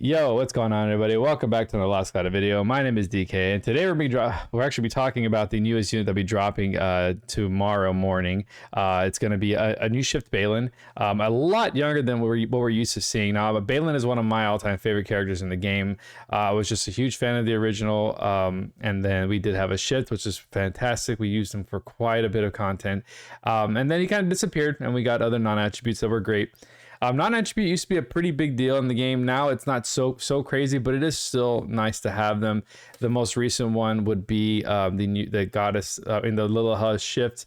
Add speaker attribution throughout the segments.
Speaker 1: Yo, what's going on, everybody? Welcome back to another LastCloudia video. My name is DK, and today we're actually be talking about the newest unit that'll be dropping tomorrow morning. It's going to be a new shift Beyland, a lot younger than what we're used to seeing. Now, Beyland is one of my all-time favorite characters in the game. I was just a huge fan of the original, and then we did have a shift, which is fantastic. We used him for quite a bit of content, and then he kind of disappeared, and we got other non-attributes that were great. Non-attribute used to be a pretty big deal in the game. Now it's not so crazy, but it is still nice to have them. The most recent one would be the goddess in the Lilith shift,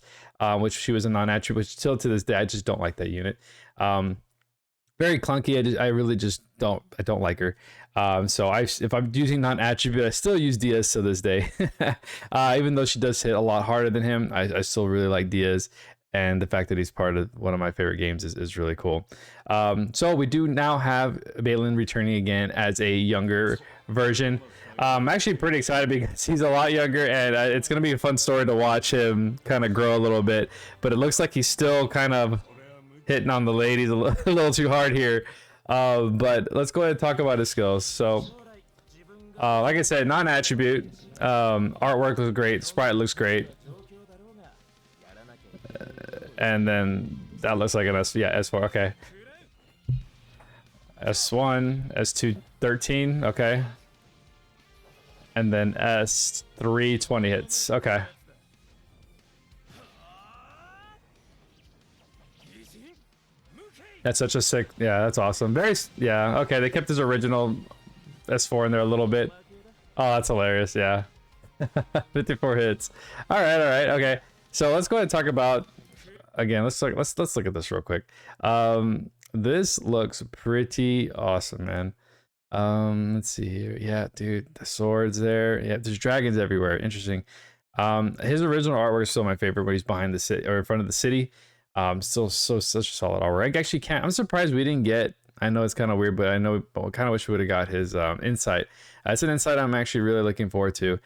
Speaker 1: which she was a non-attribute, which still to this day I just don't like that unit. Very clunky. I really just don't like her. So if I'm using non-attribute, I still use Diaz to this day. Even though she does hit a lot harder than him, I still really like Diaz. And the fact that he's part of one of my favorite games is really cool. So we do now have Beyland returning again as a younger version. I'm actually pretty excited because he's a lot younger, and it's going to be a fun story to watch him kind of grow a little bit. But it looks like he's still kind of hitting on the ladies a little too hard here. But let's go ahead and talk about his skills. So, like I said, non-attribute. Artwork looks great. Sprite looks great. And then that looks like an S4, okay. S1, S2, 13, okay. And then S3, 20 hits, okay. That's such a sick, yeah, that's awesome. Yeah, okay, they kept his original S4 in there a little bit. Oh, that's hilarious, yeah. 54 hits. All right, okay. So let's go ahead and talk about, again, let's look at this real quick. This looks pretty awesome, man. Let's see here. Yeah, dude, the swords there. Yeah, there's dragons everywhere. Interesting. His original artwork is still my favorite when he's behind the city or in front of the city. Still such a solid artwork. I actually can't. I'm surprised we didn't get. I know it's kind of weird, but I kind of wish we would have got his insight. That's an insight I'm actually really looking forward to.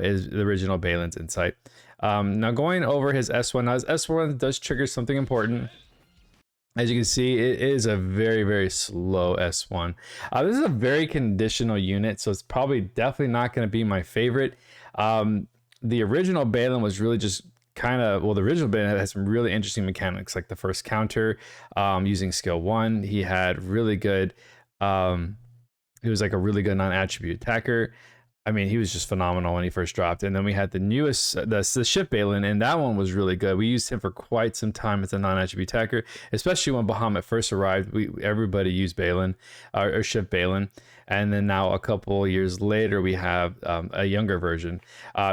Speaker 1: Is the original Beyland's insight. Now going over his S1, now his S1 does trigger something important. As you can see, it is a very, very slow S1. This is a very conditional unit, so it's definitely not going to be my favorite. The original Beyland was really just kind of, well, the original Beyland had some really interesting mechanics, like the first counter using skill 1. He had really good, he was like a really good non-attribute attacker. I mean, he was just phenomenal when he first dropped. And then we had the newest, the shift Beyland, and that one was really good. We used him for quite some time as a non-attribute attacker, especially when Bahamut first arrived. Everybody used Beyland, or shift Beyland. And then now a couple years later, we have a younger version.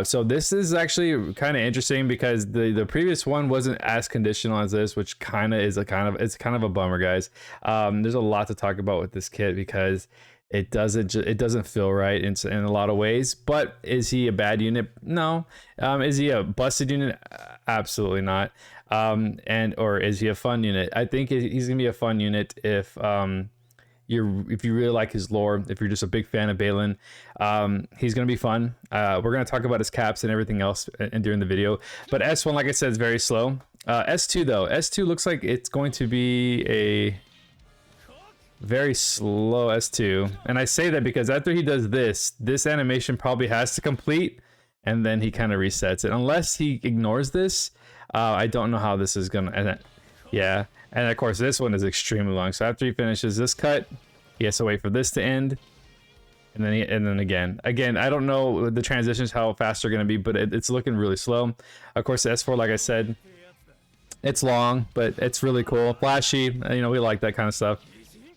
Speaker 1: So this is actually kind of interesting because the previous one wasn't as conditional as this, which it's kind of a bummer, guys. There's a lot to talk about with this kit because it doesn't feel right in a lot of ways. But is he a bad unit? No. Is he a busted unit? Absolutely not. Or is he a fun unit? I think he's gonna be a fun unit if you really like his lore. If you're just a big fan of Beyland, he's gonna be fun. We're gonna talk about his caps and everything else during the video. But S1, like I said, is very slow. S2 though, S2 looks like it's going to be a very slow S2, and I say that because after he does this animation probably has to complete, and then he kind of resets it. Unless he ignores this, I don't know how this is gonna. Yeah, and of course this one is extremely long. So after he finishes this cut, he has to wait for this to end, and then again. I don't know the transitions how fast they're gonna be, but it's looking really slow. Of course, the S4, like I said, it's long, but it's really cool, flashy. You know, we like that kind of stuff.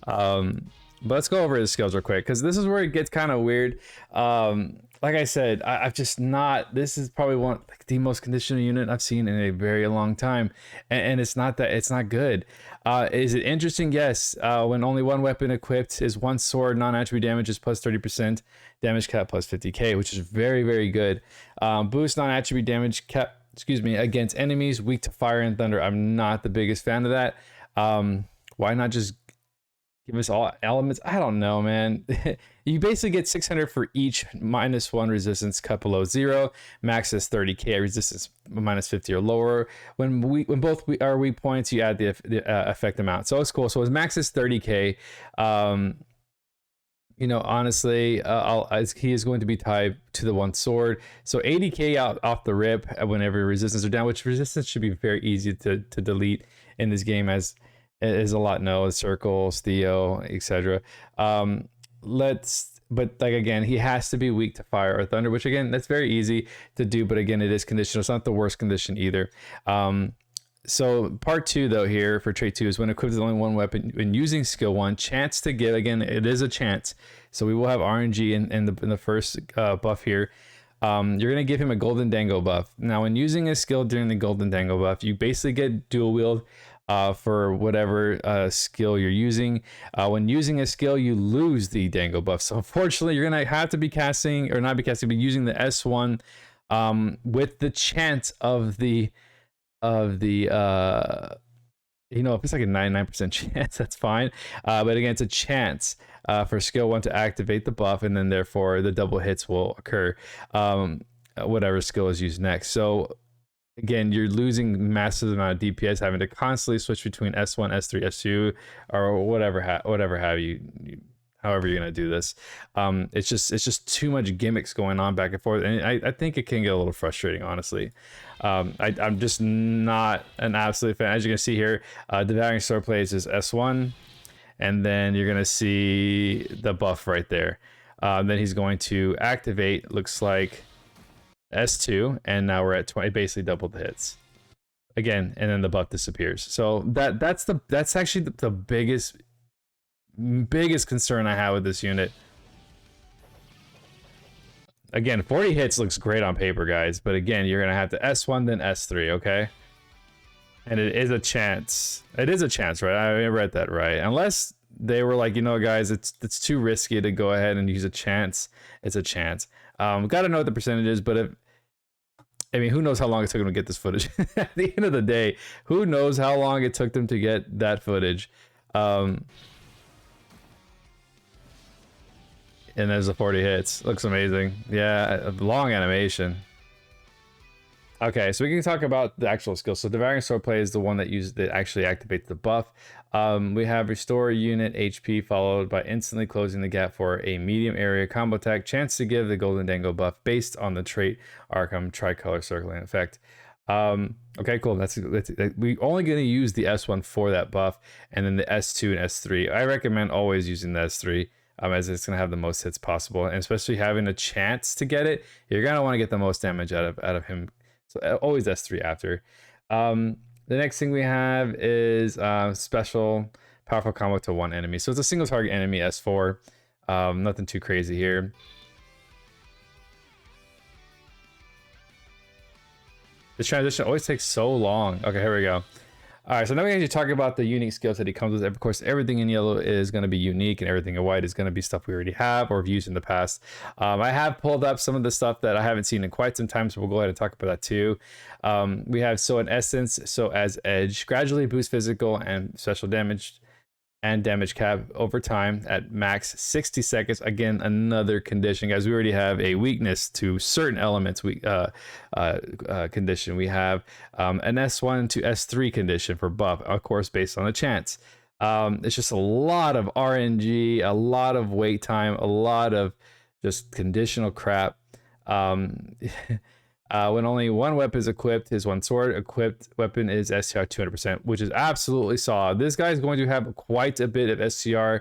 Speaker 1: But let's go over his skills real quick because this is where it gets kind of weird. Like I said, I've just not. This is probably the most conditional unit I've seen in a very long time, and it's not good. Is it interesting? Yes. When only one weapon equipped is one sword, non-attribute damage is plus 30%, damage cap plus 50k, which is very, very good. Boost non-attribute damage cap. Excuse me, against enemies weak to fire and thunder. I'm not the biggest fan of that. Why not just give us all elements? I don't know, man. You basically get 600 for each -1 resistance cut below 0. Max is 30k resistance -50 or lower. When both are weak points, you add the effect amount. So it's cool. So his max is 30k. You know, honestly, he is going to be tied to the one sword. So 80k out off the rip whenever resistance are down, which resistance should be very easy to delete in this game, as is a lot known, circles, Theo, etc. But like again, he has to be weak to fire or thunder, which again, that's very easy to do. But again, it is conditional. It's not the worst condition either. So part 2 though here for trait 2 is when equipped with only one weapon when using skill 1, chance to give, again it is a chance, so we will have RNG in the first buff here. You're going to give him a golden dango buff. Now when using a skill during the golden dango buff, you basically get dual wield for whatever skill you're using. When using a skill, you lose the dango buff, so unfortunately you're going to have to be casting, or not be casting, but using the S1 with the chance of the you know, if it's like a 99% chance, that's fine, but again, it's a chance for skill 1 to activate the buff, and then therefore the double hits will occur, whatever skill is used next. So again, you're losing massive amount of DPS, having to constantly switch between S1, S3, S2, or whatever have you however you're gonna do this. It's just too much gimmicks going on back and forth, and I think it can get a little frustrating, honestly. I'm just not an absolute fan. As you can see here, Devouring Sword plays is S1, and then you're gonna see the buff right there. Then he's going to activate, looks like S2, and now we're at 20, basically double the hits again, and then the buff disappears. So that's actually the biggest concern I have with this unit. Again, 40 hits looks great on paper, guys, but again, you're gonna have to S1 then S3, okay? And it is a chance. It is a chance, right? I read that right. Unless they were like, you know, guys, it's too risky to go ahead and use a chance. It's a chance. Gotta know what the percentage is, but I mean, who knows how long it took them to get this footage? At the end of the day, who knows how long it took them to get that footage? And there's the 40 hits. Looks amazing. Yeah, a long animation. Okay, so we can talk about the actual skills. So Devouring Sword play is the one that actually activates the buff. We have Restore Unit HP followed by instantly closing the gap for a medium area combo attack. Chance to give the Golden Dango buff based on the trait Arkham Tricolor Circling effect. Okay, cool. We only going to use the S1 for that buff, and then the S2 and S3. I recommend always using the S3. As it's gonna have the most hits possible, and especially having a chance to get it, you're gonna want to get the most damage out of him. So always S3 after. The next thing we have is special powerful combo to one enemy. So it's a single target enemy, S4. Nothing too crazy here. This transition always takes so long. Okay, here we go. All right, so now we're going to talk about the unique skills that he comes with. Of course, everything in yellow is going to be unique, and everything in white is going to be stuff we already have or have used in the past. I have pulled up some of the stuff that I haven't seen in quite some time, so we'll go ahead and talk about that too. We have So in Essence, So as Edge, gradually boost physical and special damage and damage cap over time at max 60 seconds. Again, another condition, guys. We already have a weakness to certain elements condition. We have an S1 to S3 condition for buff, of course, based on a chance. It's just a lot of RNG, a lot of wait time, a lot of just conditional crap. When only one weapon is equipped, his one sword equipped weapon is STR 200%, which is absolutely solid. This guy is going to have quite a bit of STR.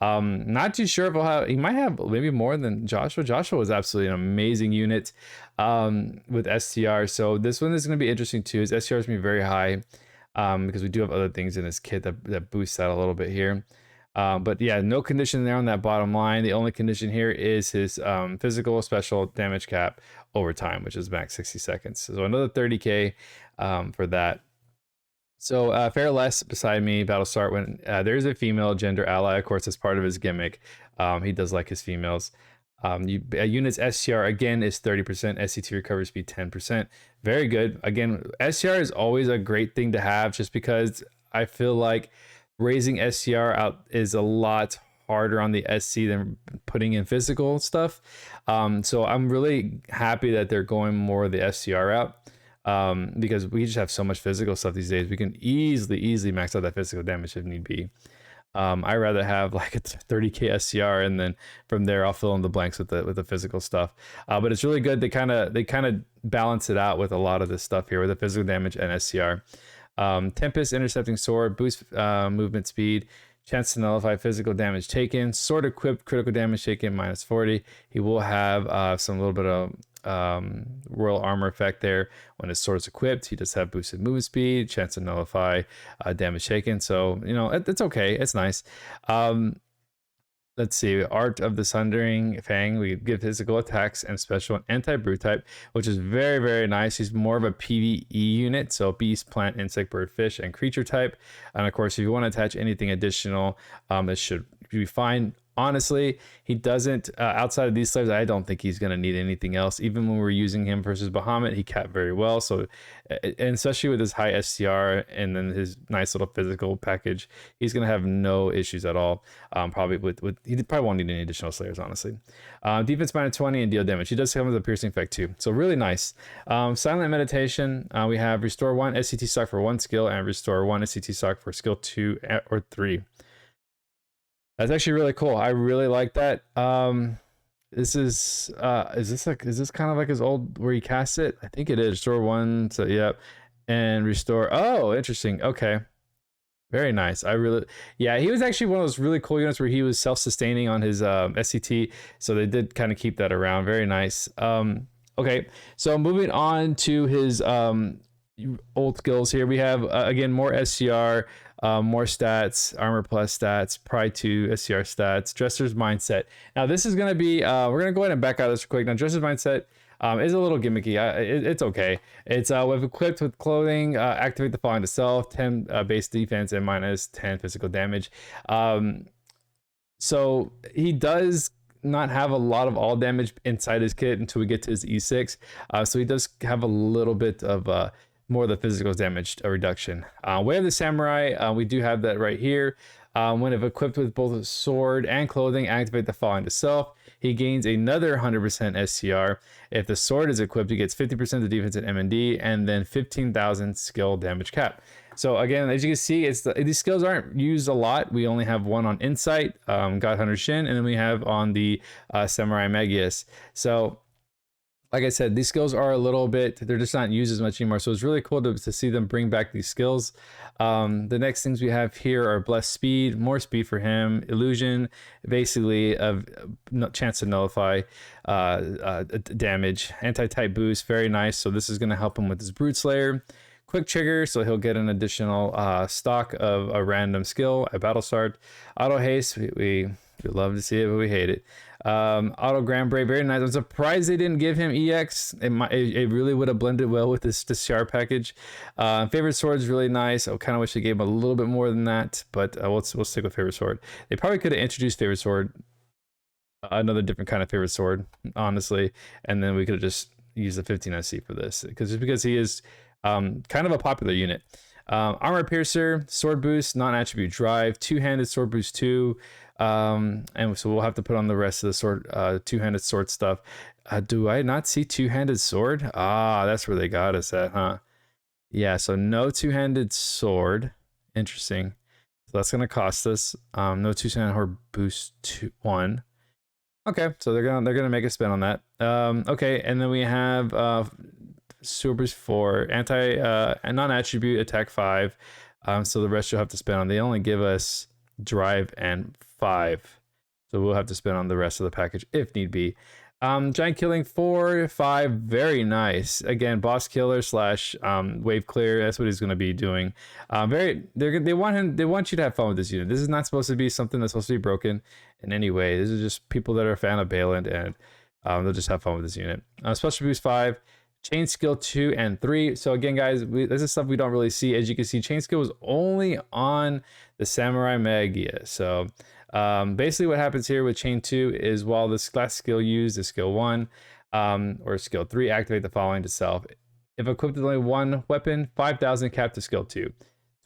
Speaker 1: Not too sure if he might have maybe more than Joshua. Joshua was absolutely an amazing unit with STR. So this one is going to be interesting too. His STR is going to be very high because we do have other things in this kit that boosts that a little bit here. But yeah, no condition there on that bottom line. The only condition here is his physical special damage cap over time, which is max 60 seconds. So another 30k for that. So Fairless beside me, battle start when there's a female gender ally. Of course, as part of his gimmick. He does like his females. Unit's STR again is 30%, SC2 recovery speed 10%. Very good. Again, STR is always a great thing to have just because I feel like raising STR out is a lot harder on the SC than putting in physical stuff. So I'm really happy that they're going more of the STR out because we just have so much physical stuff these days. We can easily max out that physical damage if need be. I rather have like a 30k SCR, and then from there I'll fill in the blanks with the physical stuff. But it's really good. They kind of balance it out with a lot of this stuff here with the physical damage and SCR. Tempest intercepting sword, boost movement speed, chance to nullify physical damage taken, sword equipped, critical damage taken -40. He will have some little bit of royal armor effect there when his sword is equipped. He does have boosted movement speed, chance to nullify damage taken. So you know it's okay, it's nice. Let's see, Art of the Sundering Fang. We give physical attacks and special and anti-brute type, which is very, very nice. He's more of a PvE unit, so beast, plant, insect, bird, fish, and creature type. And of course, if you want to attach anything additional, it should be fine. Honestly, he doesn't, outside of these slaves, I don't think he's going to need anything else. Even when we're using him versus Bahamut, he capped very well. So, and especially with his high SCR and then his nice little physical package, he's going to have no issues at all. Probably he probably won't need any additional slayers, honestly. Defense -20 and deal damage. He does come with a piercing effect too. So really nice. Silent Meditation. We have restore 1 SCT stock for 1 skill and restore 1 SCT stock for skill 2 or 3. That's actually really cool. I really like that. This is this kind of like his old where he casts it? I think it is. Restore 1, so yep. And restore. Oh, interesting. Okay. Very nice. Yeah, he was actually one of those really cool units where he was self-sustaining on his SCT, so they did kind of keep that around. Very nice. Okay, so moving on to his old skills here, we have again more SCR, more stats, armor plus stats, pride 2 SCR stats, dresser's mindset. Now this is going to be we're going to go ahead and back out of this quick. Now dresser's mindset is a little gimmicky. It's okay. It's with equipped with clothing, activate the following to self, 10 base defense and -10 physical damage. So he does not have a lot of all damage inside his kit until we get to his E6. So he does have a little bit of more of the physical damage reduction. Way of the Samurai, we do have that right here. When equipped with both sword and clothing, activate the following to self. He gains another 100% SCR. If the sword is equipped, he gets 50% of the defense in M&D and then 15,000 skill damage cap. So again, as you can see, these skills aren't used a lot. We only have one on Insight, God Hunter Shin, and then we have on the Samurai Magius. So like I said, these skills are a little bit, they're just not used as much anymore. So it's really cool to see them bring back these skills. The next things we have here are Blessed Speed, more speed for him, Illusion, basically a chance to nullify damage, Anti-type boost, very nice. So this is going to help him with his Brute Slayer. Quick trigger, so he'll get an additional stock of a random skill, a battle start. Auto haste, we love to see it, but we hate it. Auto Grand Brave, very nice. I'm surprised they didn't give him EX. It really would have blended well with this CR package. Favorite sword is really nice. I kind of wish they gave him a little bit more than that, but we'll stick with favorite sword. They probably could have introduced favorite sword, another different kind of favorite sword, honestly, and then we could have just used the 15 SC for this, because he is kind of a popular unit. Armor Piercer, Sword Boost, non-attribute drive, two-handed Sword Boost 2, and so we'll have to put on the rest of the sword, two-handed sword stuff. Do I not see two-handed sword? Ah, that's where they got us at, huh? Yeah, so no two-handed sword. Interesting. So that's gonna cost us. No two-handed sword boost 1. Okay, so they're gonna make a spin on that. Okay, and then we have Sword Boost 4, and non-attribute attack 5. So the rest you'll have to spend on. They only give us drive and 5, so we'll have to spend on the rest of the package if need be. Giant Killing 4, 5, very nice. Again, boss killer slash wave clear. That's what he's going to be doing. They want you to have fun with this unit. This is not supposed to be something that's supposed to be broken in any way. This is just people that are a fan of Beyland, and they'll just have fun with this unit. Special boost 5. Chain skill 2 and 3. So again, guys, this is stuff we don't really see. As you can see, chain skill was only on the Samurai Magia. So basically what happens here with chain 2 is while this last skill used is skill 1 or skill 3, activate the following to self. If equipped with only one weapon, 5,000 cap to skill 2.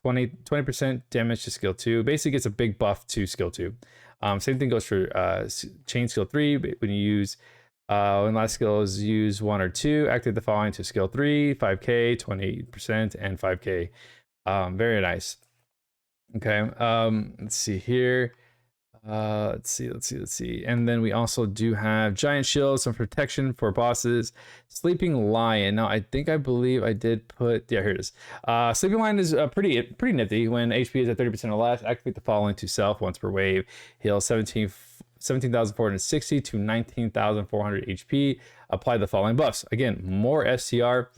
Speaker 1: 20% damage to skill 2. Basically gets a big buff to skill 2. Same thing goes for chain skill 3. When you use when last skill is use 1 or 2, activate the following to skill 3, 5k, 28%, and 5k. Very nice. Okay, let's see here. Let's see. And then we also do have giant shield, some protection for bosses. Sleeping lion. Now I believe I did put, yeah, here it is. Sleeping lion is pretty nifty. When HP is at 30% or less, activate the following to self once per wave. Heal 17,460 to 19,400 HP. Apply the following buffs. Again, more STR.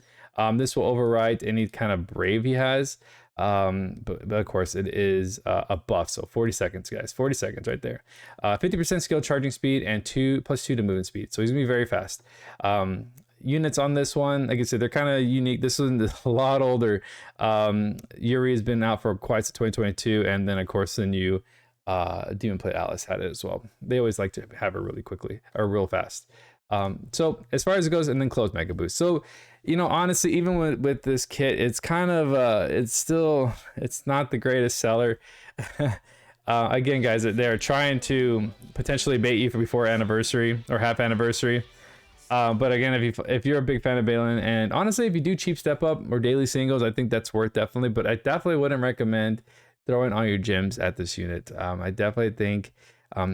Speaker 1: This will override any kind of brave he has. But of course it is a buff, so 40 seconds, guys. 40 seconds right there. 50% skill charging speed and 2 + 2 to movement speed, so he's gonna be very fast. Units on this one, like I said, they're kind of unique. This one's a lot older. Yuri has been out for quite since 2022, and then of course the new Demon Plate Atlas had it as well. They always like to have it really quickly or real fast. So as far as it goes, and then close mega boost. So, you know, honestly, even with this kit, it's kind of it's not the greatest seller. Again, guys, they're trying to potentially bait you for before anniversary or half anniversary. But again, if you're a big fan of Beyland, and honestly, if you do cheap step up or daily singles, I think that's worth definitely. But I definitely wouldn't recommend throwing all your gems at this unit. I definitely think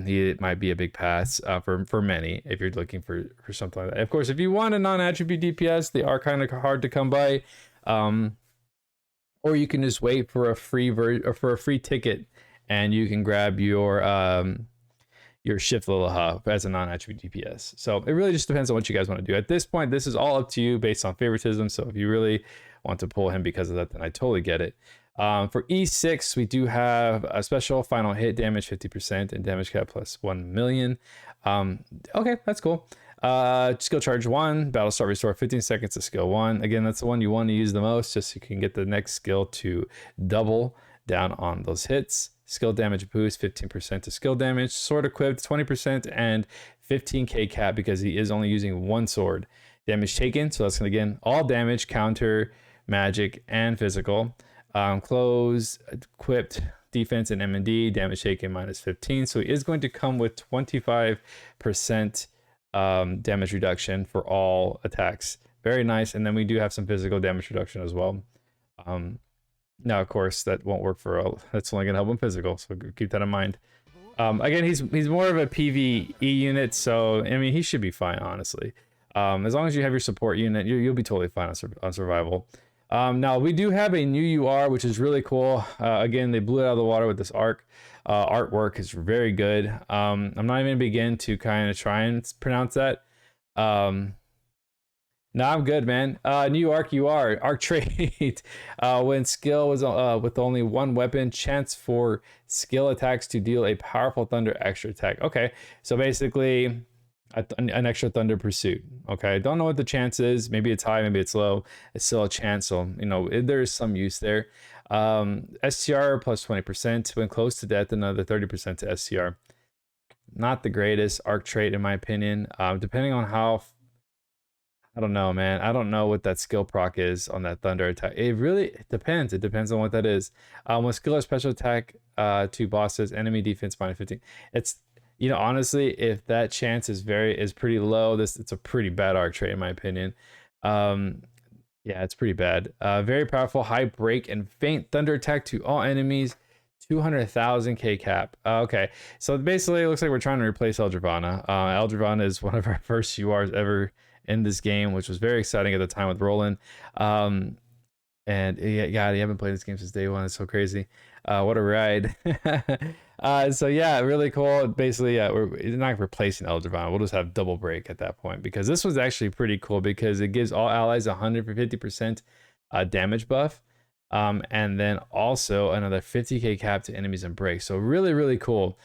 Speaker 1: he might be a big pass for many if you're looking for something like that. Of course, if you want a non-attribute DPS, they are kind of hard to come by. Or you can just wait for a free ticket, and you can grab your Shift Lilaha as a non-attribute DPS. So it really just depends on what you guys want to do. At this point, this is all up to you based on favoritism. So if you really want to pull him because of that, then I totally get it. For E6, we do have a special final hit damage 50% and damage cap plus 1 million. Okay, that's cool. Skill charge 1, battle start restore 15 seconds to skill 1. Again, that's the one you want to use the most, just so you can get the next skill to double down on those hits. Skill damage boost 15% to skill damage. Sword equipped 20% and 15k cap because he is only using one sword. Damage taken, so that's gonna, again, all damage, counter, magic, and physical. Close equipped defense and M&D, damage taken -15, so he is going to come with 25% damage reduction for all attacks. Very nice. And then we do have some physical damage reduction as well. Now of course that won't work for all, that's only gonna help him physical, so keep that in mind. Again, he's more of a PvE unit, so I mean he should be fine, honestly. As long as you have your support unit, you'll be totally fine on survival. Now we do have a new UR, which is really cool. Again, they blew it out of the water with this arc. Artwork is very good. I'm not even gonna begin to kind of try and pronounce that. No, I'm good, man. New arc arc trait. When skill was with only one weapon, chance for skill attacks to deal a powerful thunder extra attack. Okay, so basically an extra thunder pursuit. Okay, I don't know what the chance is. Maybe it's high, maybe it's low. It's still a chance, so you know there is some use there. STR plus 20% when close to death, another 30% to STR. Not the greatest arc trait in my opinion. Depending on how, I don't know, man. I don't know what that skill proc is on that thunder attack. It depends. It depends on what that is. When skill or special attack to bosses, enemy defense -15. It's, you know, honestly, if that chance is pretty low, it's a pretty bad arc trait in my opinion. Yeah, it's pretty bad. Very powerful, high break and faint thunder attack to all enemies. 200,000k cap. Okay, so basically it looks like we're trying to replace Eldravana. Eldravana is one of our first URs ever in this game, which was very exciting at the time with Roland. And yeah, God, you haven't played this game since day one. It's so crazy. What a ride. So yeah, really cool. Basically, we're not replacing Eldravana. We'll just have double break at that point, because this was actually pretty cool because it gives all allies 150% damage buff. And then also another 50k cap to enemies and break. So really, really cool.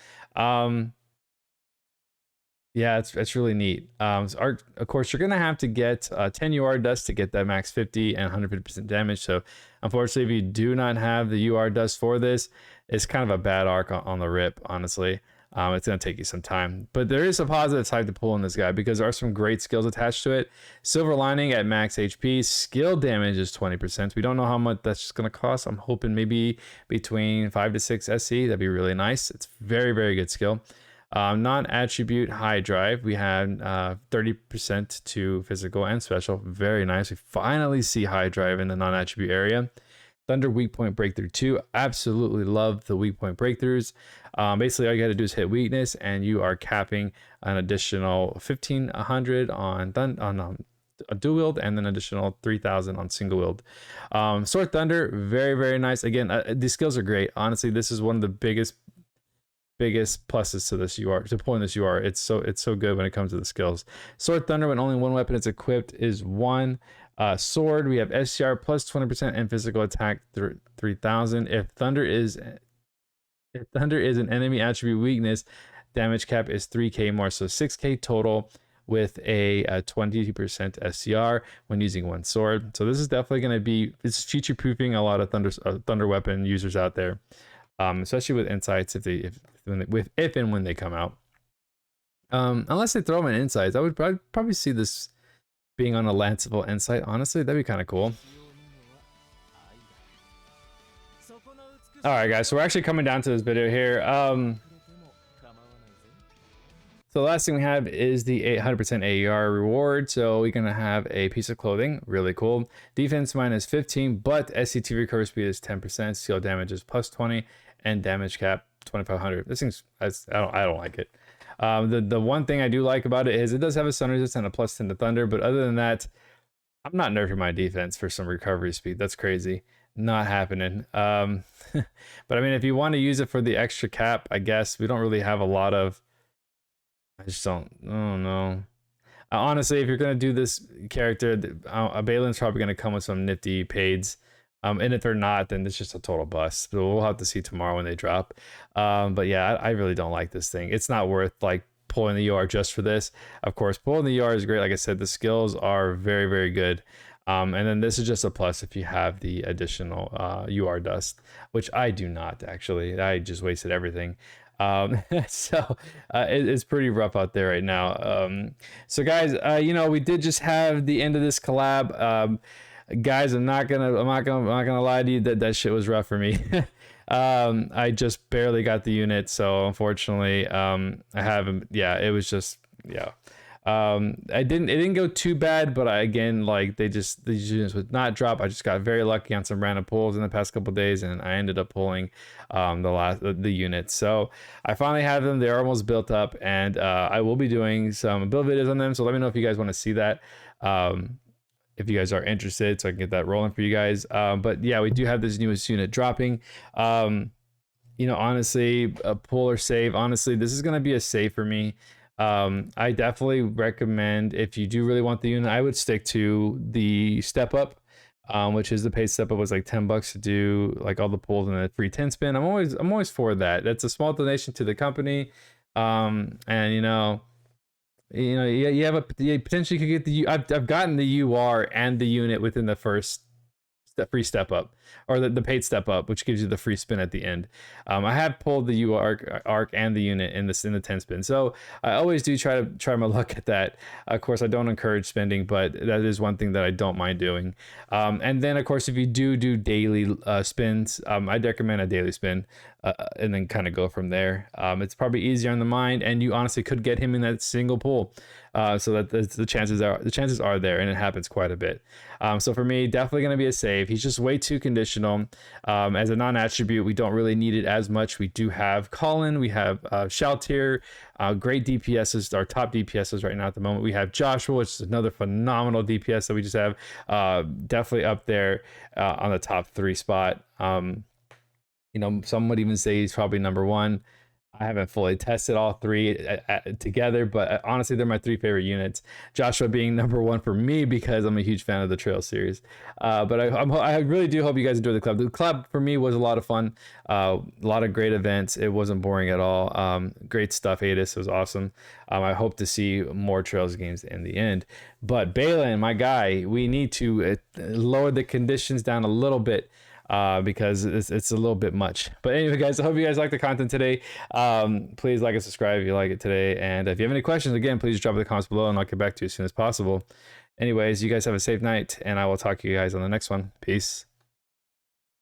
Speaker 1: Yeah, it's really neat. So of course, you're gonna have to get 10 UR dust to get that max 50 and 150% damage. So unfortunately, if you do not have the UR dust for this, it's kind of a bad arc on the rip, honestly. It's gonna take you some time, but there is a positive side to pull in this guy because there are some great skills attached to it. Silver lining at max HP, skill damage is 20%. We don't know how much that's just gonna cost. I'm hoping maybe between 5 to 6 SC. That'd be really nice. It's very, very good skill. Non-attribute high drive, we have 30% to physical and special. Very nice. We finally see high drive in the non-attribute area. Thunder weak point breakthrough 2. Absolutely love the weak point breakthroughs. Basically, all you got to do is hit weakness, and you are capping an additional 1,500 on a dual wield, and then additional 3,000 on single wield. Sword Thunder, very, very nice. Again, these skills are great. Honestly, this is one of the biggest pluses to this UR, to pulling this UR. It's so good when it comes to the skills. Sword Thunder, when only one weapon is equipped, is 1. Sword, we have SCR plus 20% and physical attack 3,000. If thunder is an enemy attribute weakness, damage cap is 3k more, so 6k total with a 20% SCR when using one sword. So this is definitely going to be, it's future proofing a lot of thunder weapon users out there, especially with insights if and when they come out. Unless they throw them in insights, I'd probably see this being on a Lanceable insight. Honestly, that'd be kind of cool. All right, guys, so we're actually coming down to this video here. So the last thing we have is the 800% AER reward. So we're gonna have a piece of clothing, really cool. Defense minus 15, but SCT recovery speed is 10%, steel damage is plus 20, and damage cap 2,500. This thing's, I don't like it. The one thing I do like about it is it does have a stun resist and a plus 10 to thunder, but other than that, I'm not nerfing my defense for some recovery speed. That's crazy. Not happening. But I mean, if you want to use it for the extra cap, I guess we don't really have a lot of, I don't know. Honestly, if you're going to do this character, Beyland's probably going to come with some nifty paids. And if they're not, then it's just a total bust. So we'll have to see tomorrow when they drop. But yeah, I really don't like this thing. It's not worth like pulling the UR just for this. Of course, pulling the UR is great. Like I said, the skills are very, very good. And then this is just a plus if you have the additional UR dust, which I do not actually. I just wasted everything. So it's pretty rough out there right now. So guys, you know, we did just have the end of this collab. Guys, I'm not gonna lie to you, that shit was rough for me. I just barely got the unit, so unfortunately, I haven't. Yeah, it was just, yeah. It didn't go too bad, but again, like these units would not drop. I just got very lucky on some random pulls in the past couple days, and I ended up pulling the units. So I finally have them. They're almost built up, and I will be doing some build videos on them. So let me know if you guys want to see that. If you guys are interested, so I can get that rolling for you guys. But yeah, we do have this newest unit dropping. You know, honestly, a pull or save. Honestly, this is gonna be a save for me. I definitely recommend, if you do really want the unit, I would stick to the step up, which is the paid step up was like $10 to do like all the pulls and a free 10 spin. I'm always for that. That's a small donation to the company. And you potentially could get the I've gotten the UR and the unit within the first free step up, or the paid step up, which gives you the free spin at the end. I have pulled the arc and the unit in the 10 spin, so I always do try my luck at that. Of course, I don't encourage spending, but that is one thing that I don't mind doing. And then of course, if you do daily spins, I'd recommend a daily spin, and then kind of go from there. It's probably easier on the mind, and you honestly could get him in that single pull. So that the chances are there, and it happens quite a bit. So for me, definitely going to be a save. He's just way too conditional. As a non-attribute, we don't really need it as much. We do have Colin, we have Shaltir, great DPSs, our top DPSs right now at the moment. We have Joshua, which is another phenomenal DPS that we just have, definitely up there on the top 3 spot. You know, some would even say he's probably number 1. I haven't fully tested all 3 together, but honestly, they're my 3 favorite units. Joshua being number 1 for me because I'm a huge fan of the Trail series. But I really do hope you guys enjoy the club. The club for me was a lot of fun. A lot of great events. It wasn't boring at all. Great stuff. Adis was awesome. I hope to see more Trails games in the end. But Beyland, my guy, we need to lower the conditions down a little bit. Because it's a little bit much. But anyway, guys, I hope you guys like the content today. Please like and subscribe if you like it today. And if you have any questions, again, please drop in the comments below and I'll get back to you as soon as possible. Anyways, you guys have a safe night, and I will talk to you guys on the next one. Peace.